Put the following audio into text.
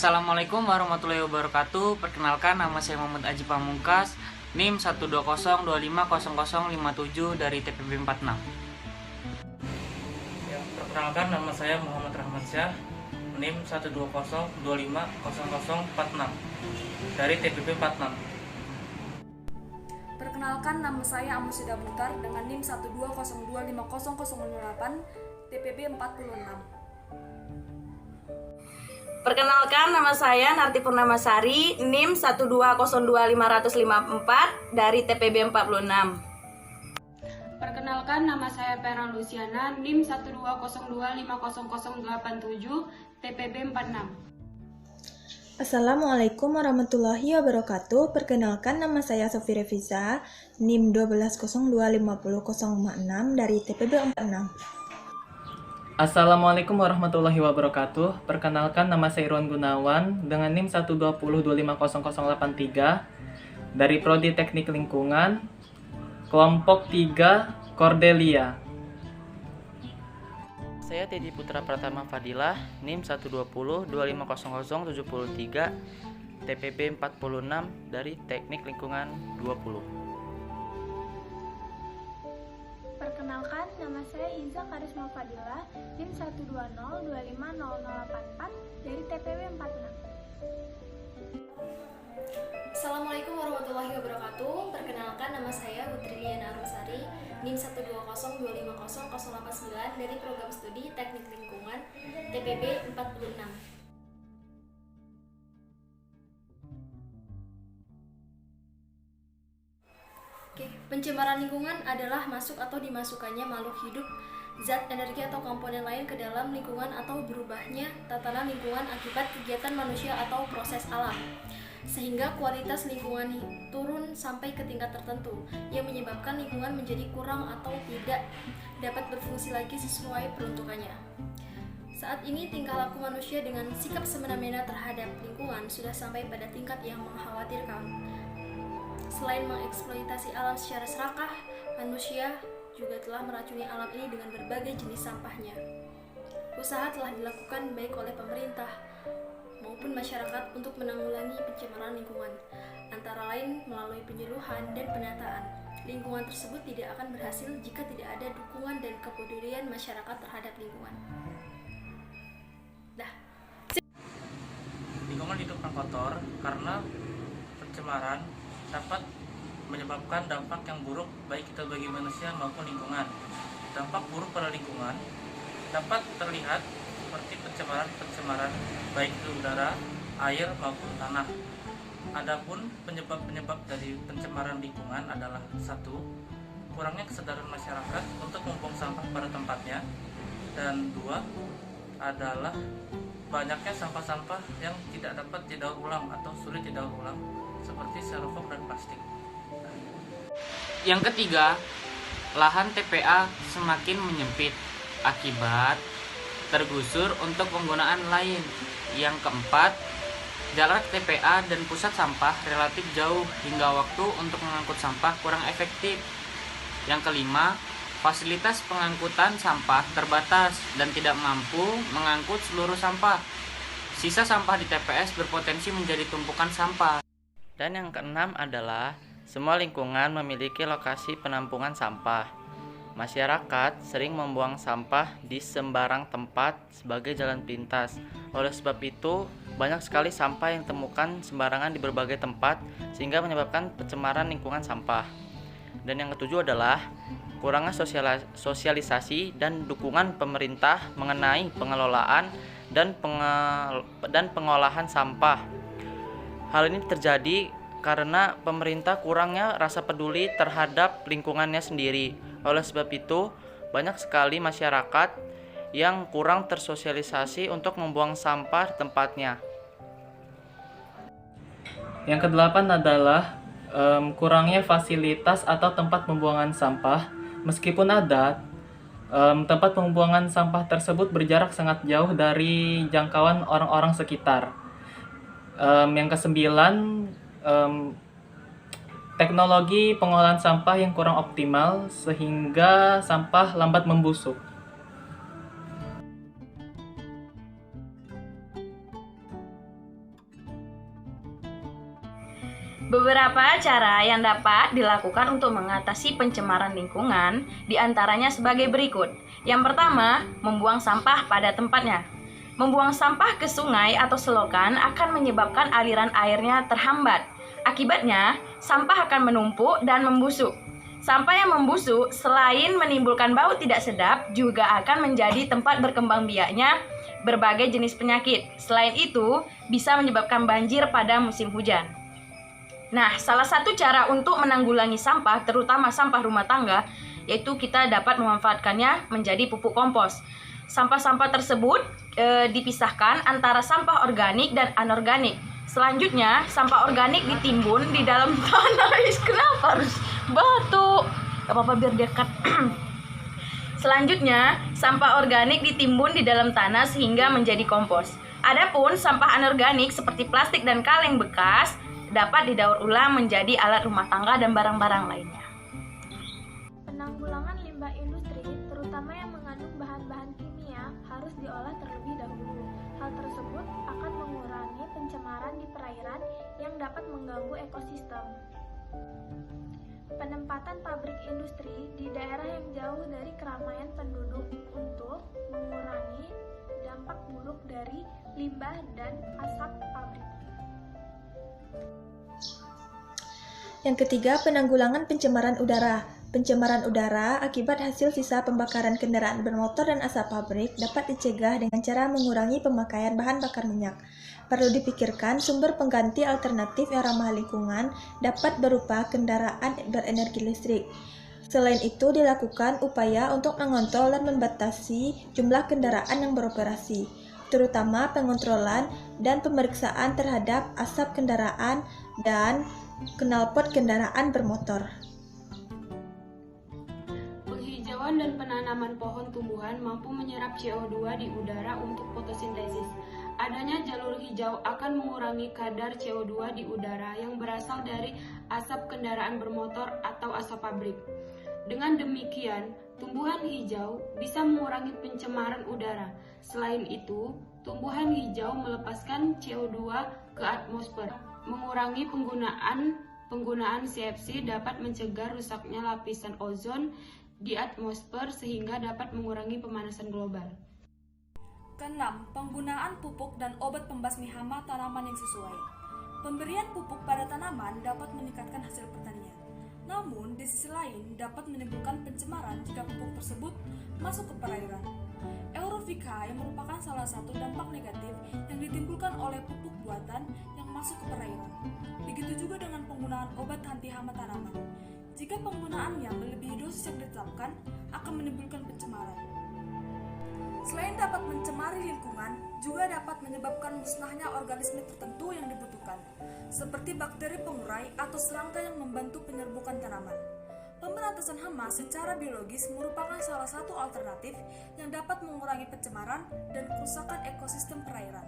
Assalamualaikum warahmatullahi wabarakatuh. Perkenalkan, nama saya Muhammad Aji Pamungkas, NIM 120250057 dari TPB 46. Ya, perkenalkan, nama saya Muhammad Rahmansyah, NIM 120250046 dari TPB 46. Perkenalkan, nama saya Amusida Mutar dengan NIM 120250008 TPB 46. Perkenalkan, nama saya Narti Purnamasari, NIM 1202554 dari TPB 46. Perkenalkan, nama saya Pera Luciana, NIM 120250087 TPB 46. Assalamualaikum warahmatullahi wabarakatuh. Perkenalkan, nama saya Sofi Reviza, NIM 120250056 dari TPB 46. Assalamualaikum warahmatullahi wabarakatuh. Perkenalkan, nama saya Irwan Gunawan dengan NIM 120250083 dari Prodi Teknik Lingkungan, kelompok 3 Cordelia. Saya Teddy Putra Pratama Fadilah, NIM 120250073 TPB 46 dari Teknik Lingkungan 20. Perkenalkan, nama saya Iza Karisma Fadilah, NIM 120250084 dari TPB 46. Assalamualaikum warahmatullahi wabarakatuh. Perkenalkan, nama saya Putri Liana Arumsari, NIM 120250089 dari Program Studi Teknik Lingkungan TPB 46. Pencemaran lingkungan adalah masuk atau dimasukkannya makhluk hidup, zat, energi atau komponen lain ke dalam lingkungan atau berubahnya tatanan lingkungan akibat kegiatan manusia atau proses alam, sehingga kualitas lingkungan turun sampai ke tingkat tertentu yang menyebabkan lingkungan menjadi kurang atau tidak dapat berfungsi lagi sesuai peruntukannya. Saat ini tingkah laku manusia dengan sikap semena-mena terhadap lingkungan sudah sampai pada tingkat yang mengkhawatirkan. Selain mengeksploitasi alam secara serakah, manusia juga telah meracuni alam ini dengan berbagai jenis sampahnya. Usaha telah dilakukan baik oleh pemerintah maupun masyarakat untuk menanggulangi pencemaran lingkungan, antara lain melalui penyuluhan dan penataan. Lingkungan tersebut tidak akan berhasil jika tidak ada dukungan dan kepedulian masyarakat terhadap lingkungan. Lingkungan hidup yang kotor karena pencemaran dapat menyebabkan dampak yang buruk baik itu bagi manusia maupun lingkungan. Dampak buruk pada lingkungan dapat terlihat seperti pencemaran baik itu udara, air maupun tanah. Adapun penyebab-penyebab dari pencemaran lingkungan adalah: 1. Kurangnya kesadaran masyarakat untuk membuang sampah pada tempatnya, dan 2 adalah banyaknya sampah-sampah yang tidak dapat didaur ulang atau sulit didaur ulang seperti styrofoam dan plastik. Yang ketiga, lahan TPA semakin menyempit akibat tergusur untuk penggunaan lain. Yang keempat, jarak TPA dan pusat sampah relatif jauh hingga waktu untuk mengangkut sampah kurang efektif. Yang kelima, fasilitas pengangkutan sampah terbatas dan tidak mampu mengangkut seluruh sampah. Sisa sampah di TPS berpotensi menjadi tumpukan sampah. Dan yang keenam adalah semua lingkungan memiliki lokasi penampungan sampah. Masyarakat sering membuang sampah di sembarang tempat sebagai jalan pintas. Oleh sebab itu, banyak sekali sampah yang ditemukan sembarangan di berbagai tempat sehingga menyebabkan pencemaran lingkungan sampah. Dan yang ketujuh adalah kurangnya sosialisasi dan dukungan pemerintah mengenai pengelolaan dan pengolahan sampah. Hal ini terjadi karena pemerintah kurangnya rasa peduli terhadap lingkungannya sendiri. Oleh sebab itu, banyak sekali masyarakat yang kurang tersosialisasi untuk membuang sampah di tempatnya. Yang kedelapan adalah kurangnya fasilitas atau tempat pembuangan sampah. Meskipun ada, tempat pembuangan sampah tersebut berjarak sangat jauh dari jangkauan orang-orang sekitar. Yang kesembilan, teknologi pengolahan sampah yang kurang optimal sehingga sampah lambat membusuk. Beberapa cara yang dapat dilakukan untuk mengatasi pencemaran lingkungan diantaranya sebagai berikut. Yang pertama, membuang sampah pada tempatnya. Membuang sampah ke sungai atau selokan akan menyebabkan aliran airnya terhambat. Akibatnya, sampah akan menumpuk dan membusuk. Sampah yang membusuk selain menimbulkan bau tidak sedap, juga akan menjadi tempat berkembang biaknya berbagai jenis penyakit. Selain itu, bisa menyebabkan banjir pada musim hujan. Nah, salah satu cara untuk menanggulangi sampah, terutama sampah rumah tangga, yaitu kita dapat memanfaatkannya menjadi pupuk kompos. Sampah-sampah tersebut dipisahkan antara sampah organik dan anorganik. Selanjutnya, sampah organik ditimbun di dalam tanah. Kenapa harus batuk? Gak apa-apa biar dekat. Selanjutnya, sampah organik ditimbun di dalam tanah sehingga menjadi kompos. Adapun sampah anorganik seperti plastik dan kaleng bekas dapat didaur ulang menjadi alat rumah tangga dan barang-barang lainnya. Penanggulangan limbah industri, terutama yang mengandung bahan-bahan kimia, harus diolah terlebih dahulu. Hal tersebut akan mengurangi pencemaran di perairan yang dapat mengganggu ekosistem. Penempatan pabrik industri di daerah yang jauh dari keramaian penduduk untuk mengurangi dampak buruk dari limbah dan asap pabrik. Yang ketiga, penanggulangan pencemaran udara. Pencemaran udara akibat hasil sisa pembakaran kendaraan bermotor dan asap pabrik dapat dicegah dengan cara mengurangi pemakaian bahan bakar minyak. Perlu dipikirkan sumber pengganti alternatif yang ramah lingkungan dapat berupa kendaraan berenergi listrik. Selain itu, dilakukan upaya untuk mengontrol dan membatasi jumlah kendaraan yang beroperasi, terutama pengontrolan dan pemeriksaan terhadap asap kendaraan dan knalpot kendaraan bermotor. Penghijauan dan penanaman pohon tumbuhan mampu menyerap CO2 di udara untuk fotosintesis. Adanya jalur hijau akan mengurangi kadar CO2 di udara yang berasal dari asap kendaraan bermotor atau asap pabrik. Dengan demikian, tumbuhan hijau bisa mengurangi pencemaran udara. Selain itu, tumbuhan hijau melepaskan CO2 ke atmosfer. Mengurangi penggunaan CFC dapat mencegah rusaknya lapisan ozon di atmosfer sehingga dapat mengurangi pemanasan global. Keenam, penggunaan pupuk dan obat pembasmi hama tanaman yang sesuai. Pemberian pupuk pada tanaman dapat meningkatkan hasil pertanian. Namun, di sisi lain dapat menimbulkan pencemaran jika pupuk tersebut masuk ke perairan. Eurofika yang merupakan salah satu dampak negatif yang ditimbulkan oleh pupuk buatan yang masuk ke perairan. Begitu juga dengan penggunaan obat anti hama tanaman. Jika penggunaannya melebihi dosis yang ditetapkan, akan menimbulkan pencemaran. Selain dapat mencemari lingkungan, juga dapat menyebabkan musnahnya organisme tertentu yang dibutuhkan, seperti bakteri pengurai atau serangga yang membantu penyerbukan tanaman. Pemberantasan hama secara biologis merupakan salah satu alternatif yang dapat mengurangi pencemaran dan kerusakan ekosistem perairan.